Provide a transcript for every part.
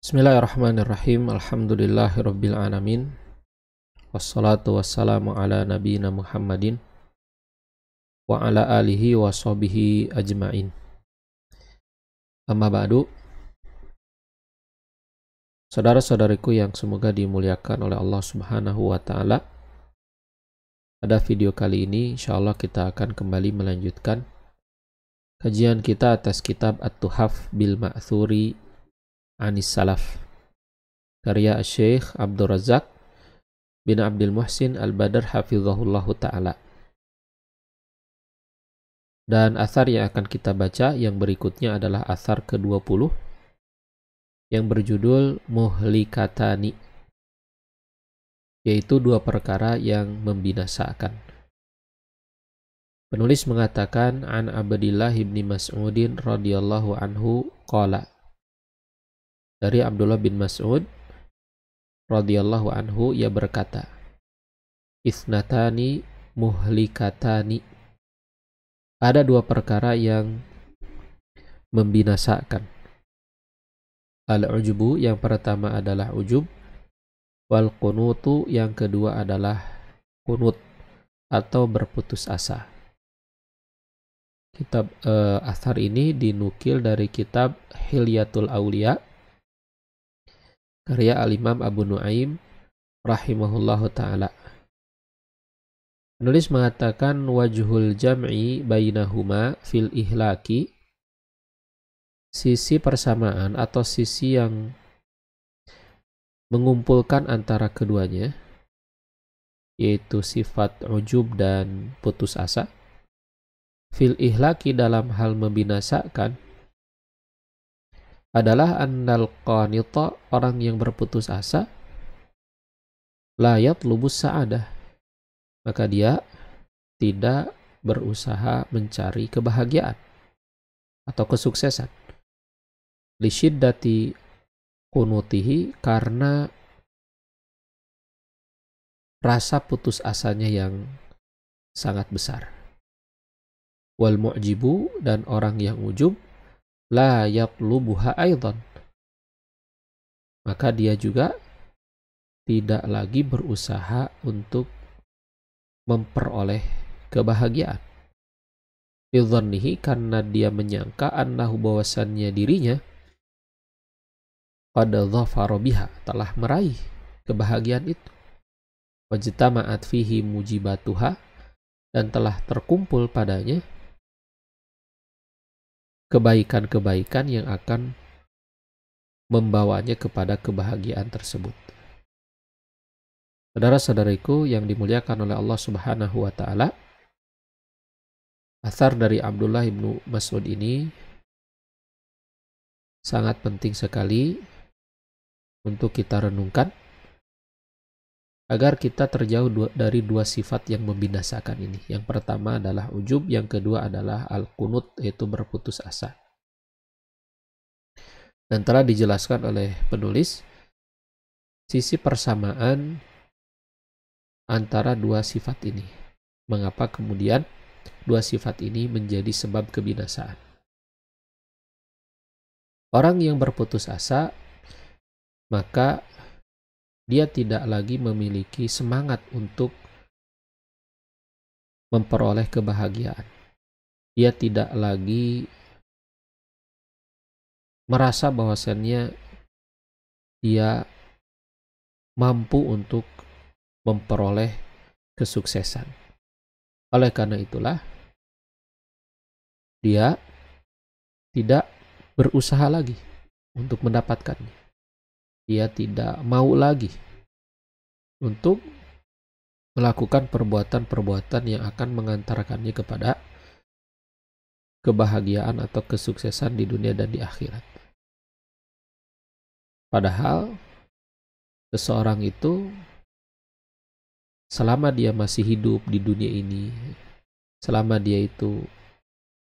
Bismillahirrahmanirrahim. Alhamdulillahirabbil alamin. Wassalatu wassalamu ala nabiyyina Muhammadin wa ala alihi wa sahbihi ajmain. Amma ba'du. Saudara-saudariku yang semoga dimuliakan oleh Allah Subhanahu wa taala. Pada video kali ini insyaallah kita akan kembali melanjutkan kajian kita atas kitab At-Tuhaf bil Ma'thuri Anis Salaf, karya Syekh Abdul Razak bin Abdul Muhsin Al-Badr hafizahullahu ta'ala. Dan athar yang akan kita baca yang berikutnya adalah athar ke-20 yang berjudul Muhlikatani, yaitu dua perkara yang membinasakan. Penulis mengatakan, An Abdillah ibni Mas'udin radhiyallahu anhu qala, dari Abdullah bin Mas'ud radhiyallahu anhu, ia berkata, Isnatani muhlikatani, ada dua perkara yang membinasakan. Al-ujubu, yang pertama adalah ujub, wal qunutu, yang kedua adalah kunut atau berputus asa. Kitab athar ini dinukil dari kitab Hilyatul Aulia, karya Al-Imam Abu Nuaim rahimahullahu ta'ala. Penulis mengatakan, wajhul jam'i bainahuma fil ihlaki, sisi persamaan atau sisi yang mengumpulkan antara keduanya, yaitu sifat ujub dan putus asa. Fil ihlaki, dalam hal membinasakan, adalah annal qanita, orang yang berputus asa, la yatlubus sa'adah, maka dia tidak berusaha mencari kebahagiaan atau kesuksesan. Li syiddati qunutihi, karena rasa putus asanya yang sangat besar. Wal mu'jibu, dan orang yang ujub, la yatlubuha aidan, maka dia juga tidak lagi berusaha untuk memperoleh kebahagiaan. Idhannihi, karena dia menyangka annahu, bahwasannya dirinya qad dhafara biha, telah meraih kebahagiaan itu. Wajtama'at fihi mujibatuha, dan telah terkumpul padanya kebaikan-kebaikan yang akan membawanya kepada kebahagiaan tersebut. Saudara-saudariku yang dimuliakan oleh Allah Subhanahu wa ta'ala, athar dari Abdullah ibnu Mas'ud ini sangat penting sekali untuk kita renungkan agar kita terjauh dari dua sifat yang membinasakan ini. Yang pertama adalah ujub, yang kedua adalah al-qunut, yaitu berputus asa. Dan telah dijelaskan oleh penulis sisi persamaan antara dua sifat ini. Mengapa kemudian dua sifat ini menjadi sebab kebinasaan? Orang yang berputus asa, maka dia tidak lagi memiliki semangat untuk memperoleh kebahagiaan. Dia tidak lagi merasa bahwasannya dia mampu untuk memperoleh kesuksesan. Oleh karena itulah, dia tidak berusaha lagi untuk mendapatkannya. Dia tidak mau lagi untuk melakukan perbuatan-perbuatan yang akan mengantarkannya kepada kebahagiaan atau kesuksesan di dunia dan di akhirat. Padahal seseorang itu, selama dia masih hidup di dunia ini, selama dia itu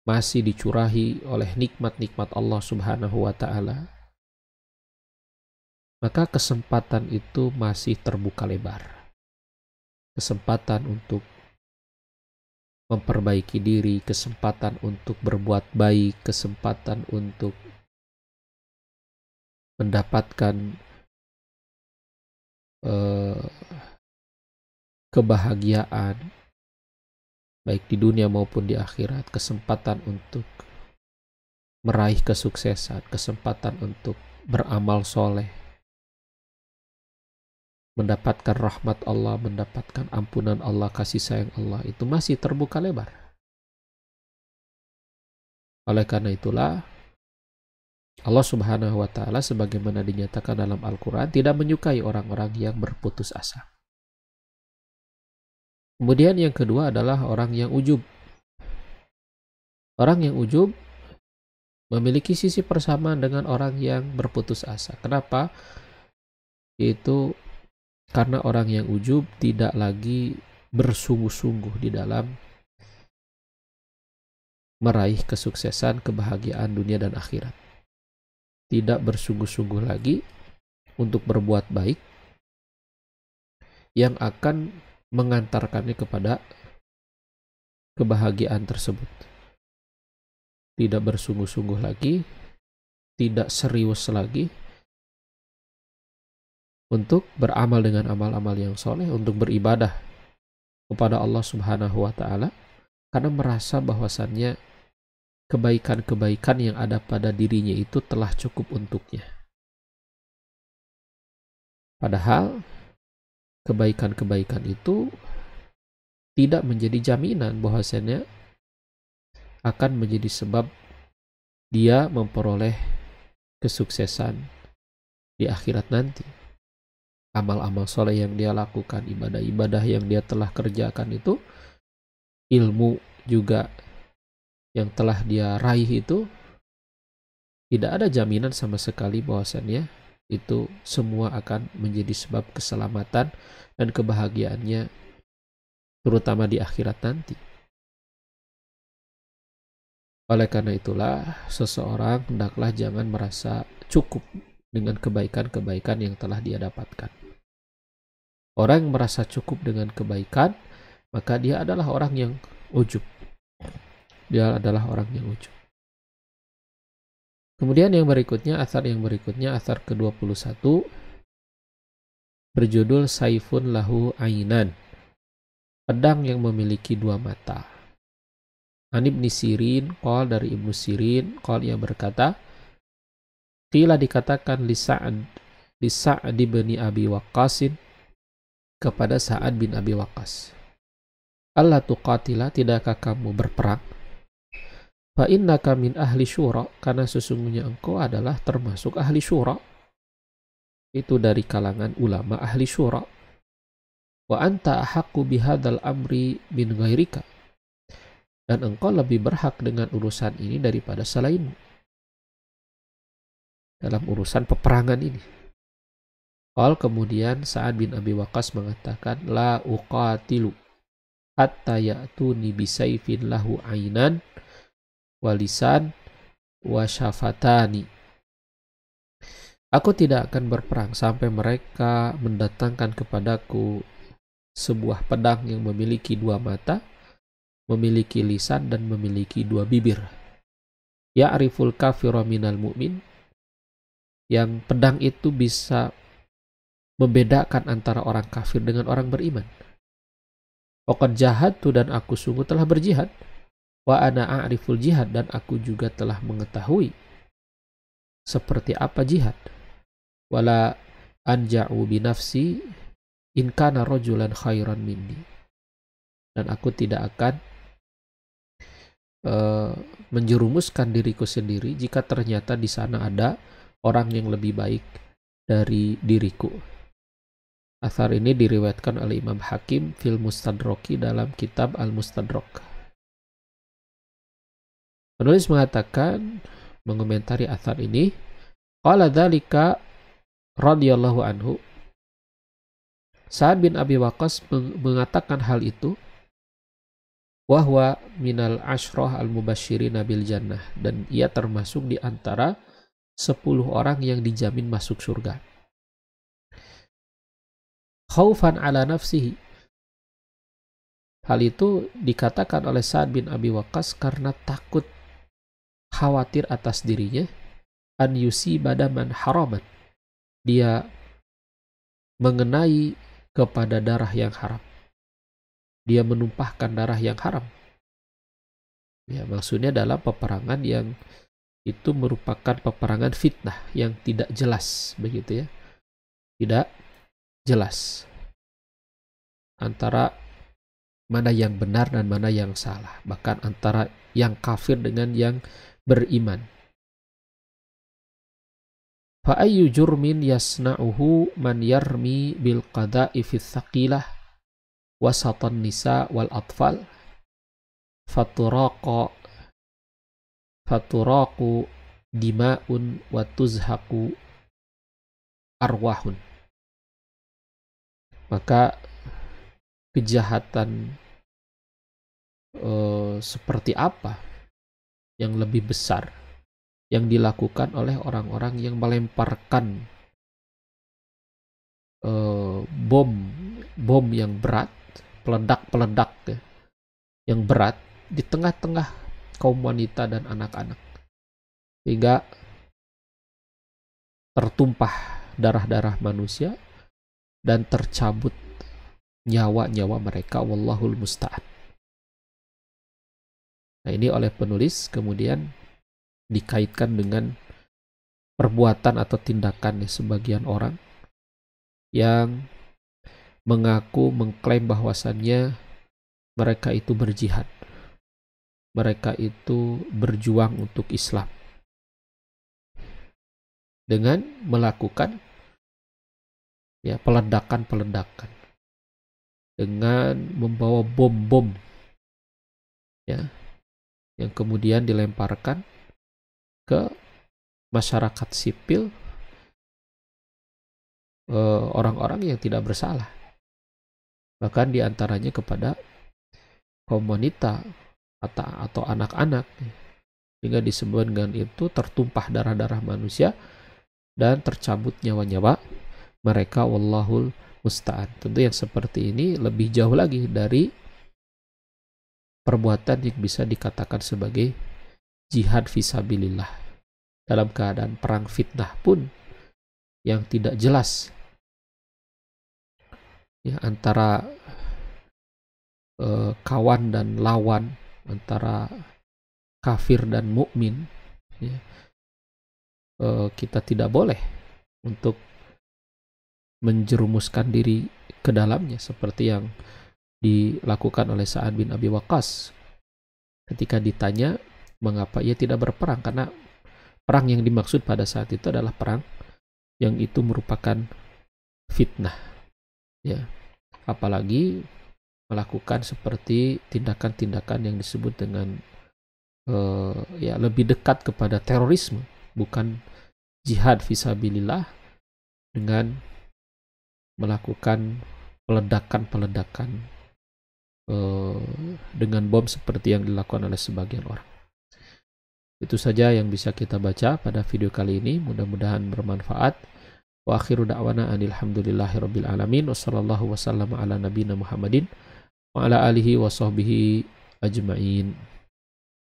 masih dicurahi oleh nikmat-nikmat Allah Subhanahu wa ta'ala, maka kesempatan itu masih terbuka lebar. Kesempatan untuk memperbaiki diri, kesempatan untuk berbuat baik, kesempatan untuk mendapatkan kebahagiaan baik di dunia maupun di akhirat, kesempatan untuk meraih kesuksesan, kesempatan untuk beramal soleh, mendapatkan rahmat Allah, mendapatkan ampunan Allah, kasih sayang Allah, itu masih terbuka lebar. Oleh karena itulah Allah Subhanahu wa Ta'ala sebagaimana dinyatakan dalam Al-Quran tidak menyukai orang-orang yang berputus asa. Kemudian yang kedua adalah orang yang ujub. Orang yang ujub memiliki sisi persamaan dengan orang yang berputus asa. Kenapa? Itu karena orang yang ujub tidak lagi bersungguh-sungguh di dalam meraih kesuksesan, kebahagiaan dunia dan akhirat. Tidak bersungguh-sungguh lagi untuk berbuat baik yang akan mengantarkannya kepada kebahagiaan tersebut. Tidak bersungguh-sungguh lagi, tidak serius lagi untuk beramal dengan amal-amal yang soleh, untuk beribadah kepada Allah Subhanahu wa Ta'ala, karena merasa bahwasannya kebaikan-kebaikan yang ada pada dirinya itu telah cukup untuknya. Padahal kebaikan-kebaikan itu tidak menjadi jaminan bahwasanya akan menjadi sebab dia memperoleh kesuksesan di akhirat nanti. Amal-amal soleh yang dia lakukan, ibadah-ibadah yang dia telah kerjakan itu, ilmu juga yang telah dia raih itu, tidak ada jaminan sama sekali bahwasannya itu semua akan menjadi sebab keselamatan dan kebahagiaannya, terutama di akhirat nanti. Oleh karena itulah, seseorang hendaklah jangan merasa cukup dengan kebaikan-kebaikan yang telah dia dapatkan. Orang yang merasa cukup dengan kebaikan, maka dia adalah orang yang ujub. Dia adalah orang yang ujub. Kemudian yang berikutnya, athar ke-21, berjudul Saifun lahu ainan, pedang yang memiliki dua mata. An Ibnu Sirin, qol dari Ibnu Sirin, qol ia berkata, qila dikatakan li Sa'd bin Abi Waqqas kepada Sa'ad bin Abi Waqqas, Allah tuqatila, tidakkah kamu berperang? Fa innaka min ahli syura, karena sesungguhnya engkau adalah termasuk ahli syura, itu dari kalangan ulama ahli syura. Wa anta ahaqqu bihadzal amri min ghairika, dan engkau lebih berhak dengan urusan ini daripada selainmu dalam urusan peperangan ini. Qal, kemudian Sa'ad bin Abi Waqqas mengatakan, la uqatilu hatta ya'tuni bisayfin lahu ainan walisan wasyafatani. Aku tidak akan berperang sampai mereka mendatangkan kepadaku sebuah pedang yang memiliki dua mata, memiliki lisan, dan memiliki dua bibir. Ya'riful kafiru minal mu'min, yang pedang itu bisa membedakan antara orang kafir dengan orang beriman. Waqad jahadtu, dan aku sungguh telah berjihad. Wa ana a'riful jihad, dan aku juga telah mengetahui seperti apa jihad. Wala anja'u binafsi in kana rajulan khairan minni, dan aku tidak akan menjerumuskan diriku sendiri jika ternyata di sana ada orang yang lebih baik dari diriku. Athar ini diriwayatkan oleh Imam Hakim fil Mustadroki dalam kitab Al-Mustadrok. Penulis mengatakan, mengomentari athar ini, qala dzalika radhiyallahu anhu, Sa'ad bin Abi Waqqas mengatakan hal itu, wahwa minal ashrah al-mubasyirin bil jannah, dan ia termasuk di antara 10 orang yang dijamin masuk surga. Khaufan ala nafsihi, hal itu dikatakan oleh Sa'ad bin Abi Waqqas karena takut, khawatir atas dirinya, an yusiba daman haraman, dia mengenai kepada darah yang haram, dia menumpahkan darah yang haram. Ya, maksudnya dalam peperangan yang itu merupakan peperangan fitnah yang tidak jelas, begitu ya, tidak jelas antara mana yang benar dan mana yang salah, bahkan antara yang kafir dengan yang beriman. Fa ayyu jurmin yasna'uhu man yarmi bil qada'i fi thaqilah wasatan nisa wal atfal faturaqu dima'un wa tuzhaqu arwahun. Maka kejahatan seperti apa yang lebih besar yang dilakukan oleh orang-orang yang melemparkan bom yang berat, peledak ya, yang berat di tengah-tengah kaum wanita dan anak-anak, hingga tertumpah darah-darah manusia dan tercabut nyawa-nyawa mereka, wallahul musta'an. Nah, ini oleh penulis kemudian dikaitkan dengan perbuatan atau tindakan sebagian orang yang mengklaim bahwasannya mereka itu berjihad, mereka itu berjuang untuk Islam dengan melakukan ya peledakan, dengan membawa bom-bom ya yang kemudian dilemparkan ke masyarakat sipil, orang-orang yang tidak bersalah, bahkan diantaranya kepada kaum wanita atau anak-anak, hingga disebabkan itu tertumpah darah-darah manusia dan tercabut nyawa-nyawa mereka, wallahul musta'an. Tentu yang seperti ini lebih jauh lagi dari perbuatan yang bisa dikatakan sebagai jihad fisabilillah. Dalam keadaan perang fitnah pun yang tidak jelas ya, antara kawan dan lawan, antara kafir dan mukmin ya, kita tidak boleh untuk menjerumuskan diri ke dalamnya seperti yang dilakukan oleh Sa'ad bin Abi Waqqas ketika ditanya mengapa ia tidak berperang, karena perang yang dimaksud pada saat itu adalah perang yang itu merupakan fitnah ya, apalagi melakukan seperti tindakan-tindakan yang disebut dengan ya lebih dekat kepada terorisme, bukan jihad fisabilillah, dengan melakukan peledakan dengan bom seperti yang dilakukan oleh sebagian orang. Itu saja yang bisa kita baca pada video kali ini, mudah-mudahan bermanfaat. Wa akhiru da'wana alhamdulillahirabbil alamin, wassallallahu wasallam ala nabiyina Muhammadin wa ala alihi wa sahbihi ajmain.